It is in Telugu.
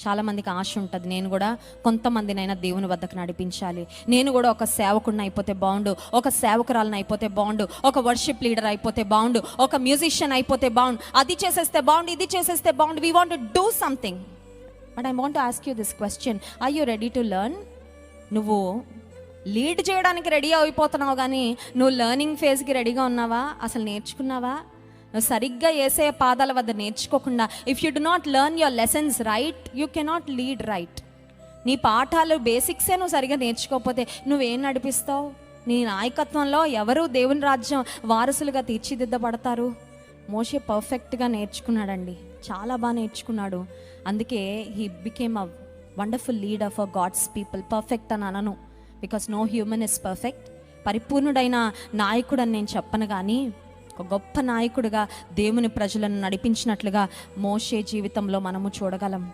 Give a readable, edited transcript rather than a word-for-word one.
చాలామందికి ఆశ ఉంటుంది, నేను కూడా కొంతమందినైనా దేవుని వద్దకు నడిపించాలి, నేను కూడా ఒక సేవకుడిని అయిపోతే బాగుండు, ఒక సేవకురాలను అయిపోతే బాగుండు, ఒక వర్షిప్ లీడర్ అయిపోతే బాగుండు, ఒక మ్యూజిషియన్ అయిపోతే బాగుండు, అది చేసేస్తే బాగుండు, ఇది చేసేస్తే బాగుండు. We want to do something. But I want to ask you this question, are you ready to learn? నువ్వు లీడ్ చేయడానికి రెడీ అయిపోతున్నావు, కానీ నువ్వు లెర్నింగ్ ఫేజ్కి రెడీగా ఉన్నావా? అసలు నేర్చుకున్నావా? నువ్వు సరిగ్గా వేసే పాదాల వద్ద నేర్చుకోకుండా, if you do not learn your lessons right, you cannot lead right. నీ పాఠాలు బేసిక్సే నువ్వు సరిగ్గా నేర్చుకోకపోతే నువ్వేం నడిపిస్తావు? నీ నాయకత్వంలో ఎవరు దేవుని రాజ్యం వారసులుగా తీర్చిదిద్దబడతారు? మోషే పర్ఫెక్ట్గా నేర్చుకున్నాడండి, చాలా బాగా నేర్చుకున్నాడు. అందుకే he became a wonderful leader for God's people. Perfect అని అనను, because no human is perfect. పరిపూర్ణుడైన నాయకుడు అని నేను చెప్పను, కానీ ఒక గొప్ప నాయకుడిగా దేవుని ప్రజలను నడిపించినట్లుగా మోషే జీవితంలో మనము చూడగలం.